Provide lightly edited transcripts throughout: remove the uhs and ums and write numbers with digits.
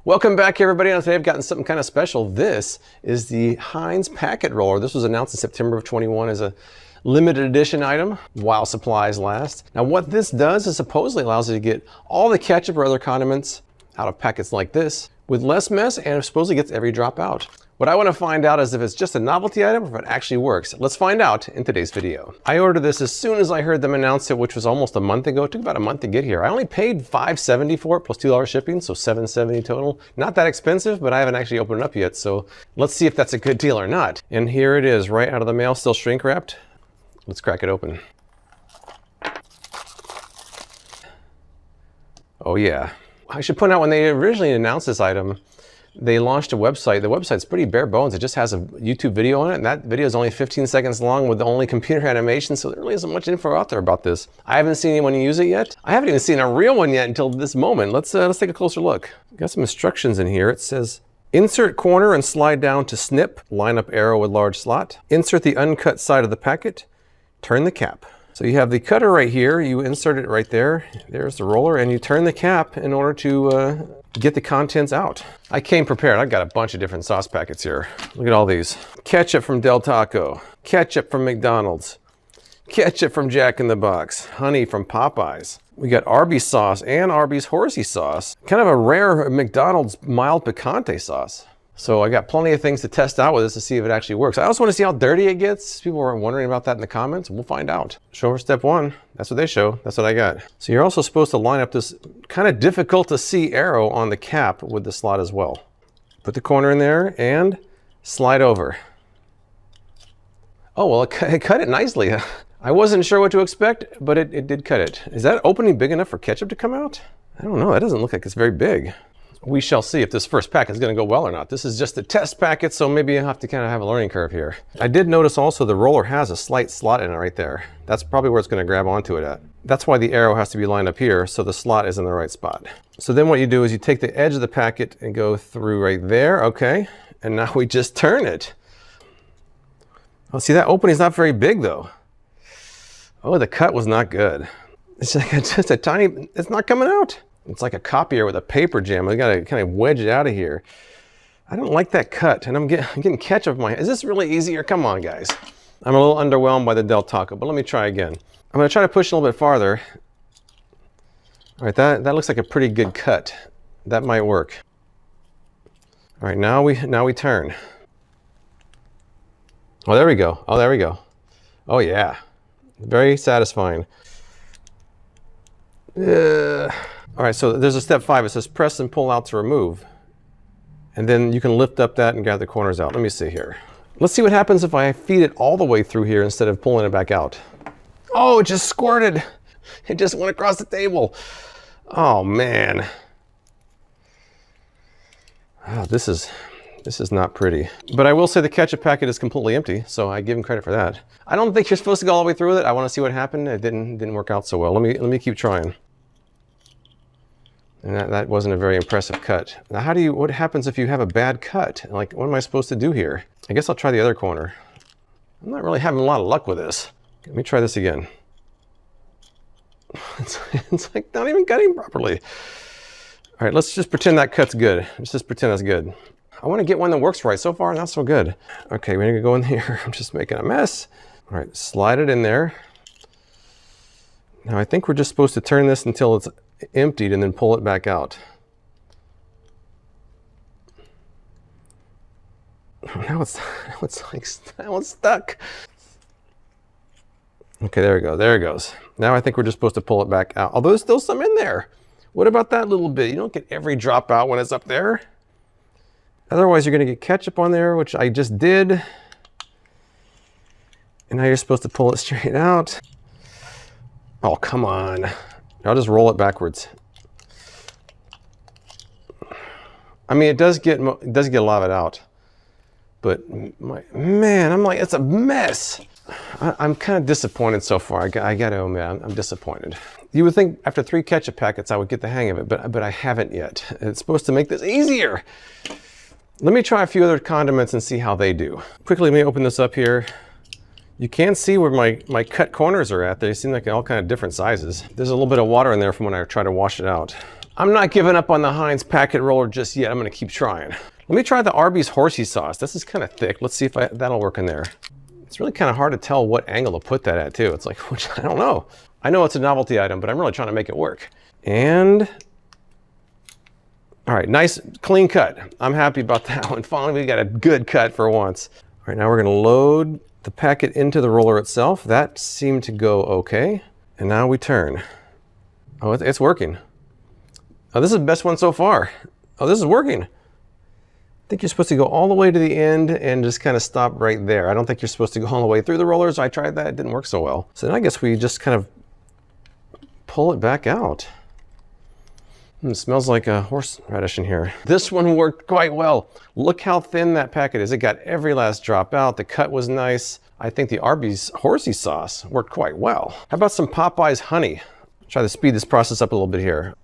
Welcome back, everybody. Today I've gotten something kind of special. This is the Heinz packet roller. This was announced in September of 21 as a limited edition item while supplies last. Now what this does is supposedly allows you to get all the ketchup or other condiments out of packets like this with less mess, and it supposedly gets every drop out. What I want to find out is if it's just a novelty item or if it actually works. Let's find out in today's video. I ordered this as soon as I heard them announce it, which was almost a month ago. It took about a month to get here. I only paid $5.70 for it plus $2 shipping, so $7.70 total. Not that expensive, but I haven't actually opened it up yet, so let's see if that's a good deal or not. And here it is, right out of the mail, still shrink wrapped. Let's crack it open. Oh yeah. I should point out, when they originally announced this item, they launched a website. The website's pretty bare bones. It just has a YouTube video on it, and that video is only 15 seconds long with only computer animation, so there really isn't much info out there about this. I haven't seen anyone use it yet. I haven't even seen a real one yet until this moment. Let's take a closer look. Got some instructions in here. It says, insert corner and slide down to snip, line up arrow with large slot. Insert the uncut side of the packet, turn the cap. So you have the cutter right here, you insert it right there, there's the roller, and you turn the cap in order to get the contents out. I came prepared. I've got a bunch of different sauce packets here. Look at all these. Ketchup from Del Taco, ketchup from McDonald's, ketchup from Jack in the Box, honey from Popeyes. We got Arby's sauce and Arby's horsey sauce. Kind of a rare McDonald's mild picante sauce. So I got plenty of things to test out with this to see if it actually works. I also want to see how dirty it gets. People were wondering about that in the comments. We'll find out. Show for step one. That's what they show. That's what I got. So you're also supposed to line up this kind of difficult to see arrow on the cap with the slot as well. Put the corner in there and slide over. Oh, well, it cut it nicely. I wasn't sure what to expect, but it did cut it. Is that opening big enough for ketchup to come out? I don't know. That doesn't look like it's very big. We shall see if this first packet is going to go well or not. This is just a test packet, so maybe I have to kind of have a learning curve here. I did notice also the roller has a slight slot in it right there. That's probably where it's going to grab onto it at. That's why the arrow has to be lined up here, so the slot is in the right spot. So then what you do is you take the edge of the packet and go through right there, okay? And now we just turn it. Oh, see, that opening is not very big though. Oh, the cut was not good. It's like just a tiny, it's not coming out. It's like a copier with a paper jam. I gotta kind of wedge it out of here. I don't like that cut, and I'm getting ketchup in my hand. Is this really easier? Come on, guys. I'm a little underwhelmed by the Del Taco, but let me try again. I'm gonna try to push a little bit farther. All right, that looks like a pretty good cut. That might work. All right, now we turn. Oh, there we go. Oh, there we go. Oh yeah, very satisfying. All right, so there's a step 5. It says press and pull out to remove. And then you can lift up that and grab the corners out. Let me see here. Let's see what happens if I feed it all the way through here instead of pulling it back out. Oh, it just squirted. It just went across the table. Oh man. Oh, this is not pretty. But I will say the ketchup packet is completely empty, so I give him credit for that. I don't think you're supposed to go all the way through with it. I want to see what happened. It didn't work out so well. Let me keep trying. And that wasn't a very impressive cut. Now what happens if you have a bad cut? Like, what am I supposed to do here? I guess I'll try the other corner. I'm not really having a lot of luck with this. Let me try this again. It's like not even cutting properly. All right, let's just pretend that cut's good. Let's just pretend that's good. I want to get one that works right. So far, not so good. Okay, we're gonna go in here. I'm just making a mess. All right, slide it in there. Now I think we're just supposed to turn this until it's emptied and then pull it back out. Now it's stuck. Okay, there we go. There it goes. Now I think we're just supposed to pull it back out. Although there's still some in there. What about that little bit? You don't get every drop out when it's up there. Otherwise, you're going to get ketchup on there, which I just did. And now you're supposed to pull it straight out. Oh, come on. I'll just roll it backwards. I mean, it does get a lot of it out, but man, I'm like, it's a mess. I'm kind of disappointed so far. I got to admit, I'm disappointed. You would think after 3 ketchup packets I would get the hang of it, but I haven't yet. It's supposed to make this easier. Let me try a few other condiments and see how they do. Quickly, let me open this up here. You can see where my cut corners are at. They seem like all kind of different sizes. There's a little bit of water in there from when I try to wash it out. I'm not giving up on the Heinz packet roller just yet. I'm gonna keep trying. Let me try the Arby's horsey sauce. This is kind of thick. Let's see if that'll work in there. It's really kind of hard to tell what angle to put that at too. It's like, which I don't know. I know it's a novelty item, but I'm really trying to make it work. And, all right, nice clean cut. I'm happy about that one. Finally, we got a good cut for once. All right, now we're gonna load the packet into the roller itself. That seemed to go okay. And now we turn. Oh, it's working. Oh, this is the best one so far. Oh, this is working. I think you're supposed to go all the way to the end and just kind of stop right there. I don't think you're supposed to go all the way through the rollers. I tried that, it didn't work so well. So then I guess we just kind of pull it back out. It smells like a horseradish in here. This one worked quite well. Look how thin that packet is. It got every last drop out. The cut was nice. I think the Arby's horsey sauce worked quite well. How about some Popeye's honey? Try to speed this process up a little bit here.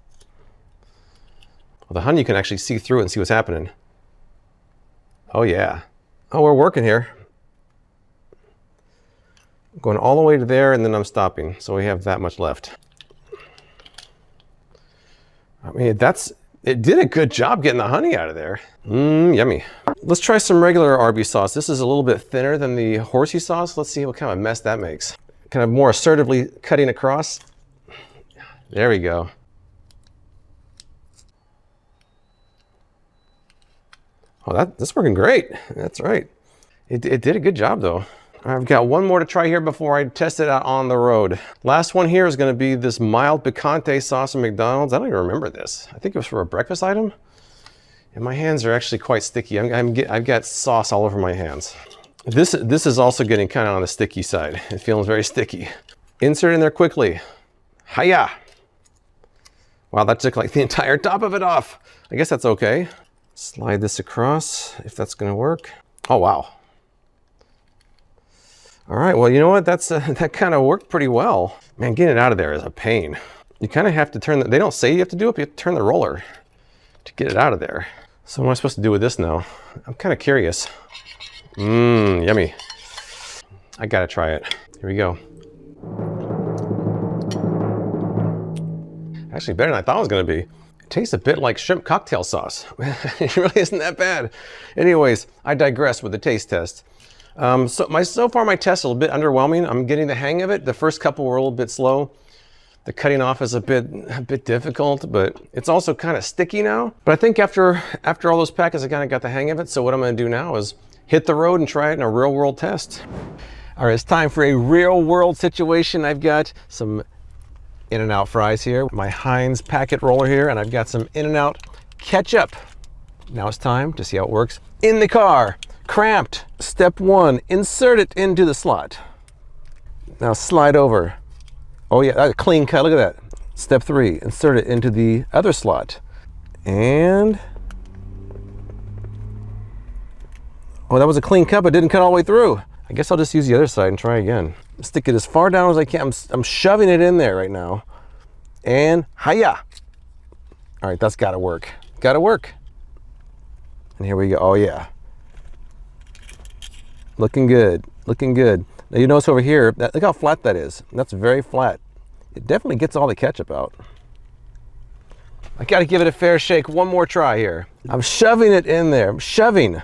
Well, the honey you can actually see through it and see what's happening. Oh yeah. Oh, we're working here. Going all the way to there and then I'm stopping. So we have that much left. I mean, it did a good job getting the honey out of there. Yummy. Let's try some regular Arby's sauce. This is a little bit thinner than the horsey sauce. Let's see what kind of mess that makes. Kind of more assertively cutting across. There we go. Oh, that's working great. That's right. It did a good job though. I've got one more to try here before I test it out on the road. Last one here is going to be this mild picante sauce from McDonald's. I don't even remember this. I think it was for a breakfast item. And my hands are actually quite sticky. I've got sauce all over my hands. This is also getting kind of on the sticky side. It feels very sticky. Insert in there quickly. Hiya! Wow, that took like the entire top of it off. I guess that's okay. Slide this across, if that's gonna work. Oh, wow. All right, well, you know what? That kind of worked pretty well. Man, getting it out of there is a pain. You kind of have to turn they don't say you have to do it, but you have to turn the roller to get it out of there. So what am I supposed to do with this now? I'm kind of curious. Yummy. I gotta try it. Here we go. Actually, better than I thought it was gonna be. Tastes a bit like shrimp cocktail sauce. It really isn't that bad. Anyways, I digress with the taste test. So far my test is a little bit underwhelming. I'm getting the hang of it. The first couple were a little bit slow. The cutting off is a bit difficult, but it's also kind of sticky now. But I think after all those packets, I kind of got the hang of it. So what I'm gonna do now is hit the road and try it in a real world test. All right, it's time for a real world situation. I've got some In-N-Out fries here, my Heinz packet roller here, and I've got some In-N-Out ketchup. Now it's time to see how it works in the car. Cramped. Step 1, insert it into the slot. Now slide over. Oh yeah, a clean cut, look at that. Step 3, insert it into the other slot. And, oh, that was a clean cut, but didn't cut all the way through. I guess I'll just use the other side and try again. Stick it as far down as I can. I'm shoving it in there right now. And hiya! All right, that's gotta work. Gotta work. And here we go. Oh yeah. Looking good, looking good. Now you notice over here, look how flat that is. That's very flat. It definitely gets all the ketchup out. I gotta give it a fair shake. One more try here. I'm shoving it in there. I'm shoving.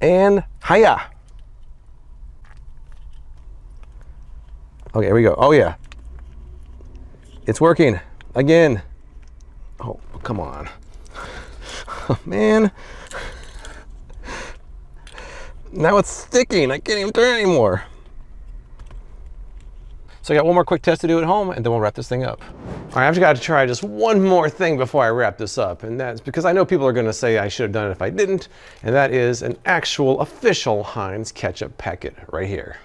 And hiya! Okay, here we go. Oh yeah. It's working. Again. Oh, come on. Oh, man. Now it's sticking. I can't even turn anymore. So I got one more quick test to do at home and then we'll wrap this thing up. All right, I've got to try just one more thing before I wrap this up. And that's because I know people are going to say I should have done it if I didn't. And that is an actual official Heinz ketchup packet right here.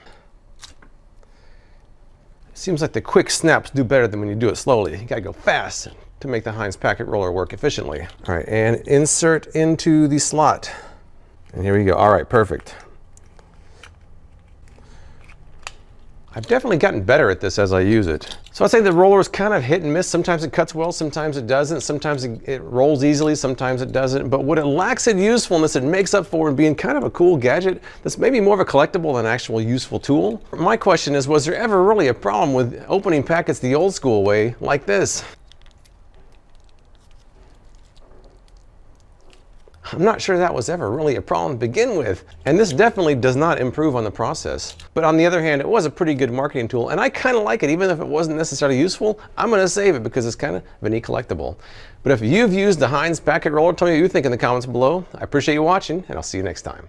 Seems like the quick snaps do better than when you do it slowly. You gotta go fast to make the Heinz packet roller work efficiently. All right, and insert into the slot. And here we go. All right, perfect. I've definitely gotten better at this as I use it. So I'd say the roller is kind of hit and miss. Sometimes it cuts well, sometimes it doesn't. Sometimes it rolls easily, sometimes it doesn't. But what it lacks in usefulness, it makes up for in being kind of a cool gadget that's maybe more of a collectible than an actual useful tool. My question is, was there ever really a problem with opening packets the old school way like this? I'm not sure that was ever really a problem to begin with. And this definitely does not improve on the process. But on the other hand, it was a pretty good marketing tool, and I kind of like it. Even if it wasn't necessarily useful, I'm going to save it because it's kind of a neat collectible. But if you've used the Heinz packet roller, tell me what you think in the comments below. I appreciate you watching, and I'll see you next time.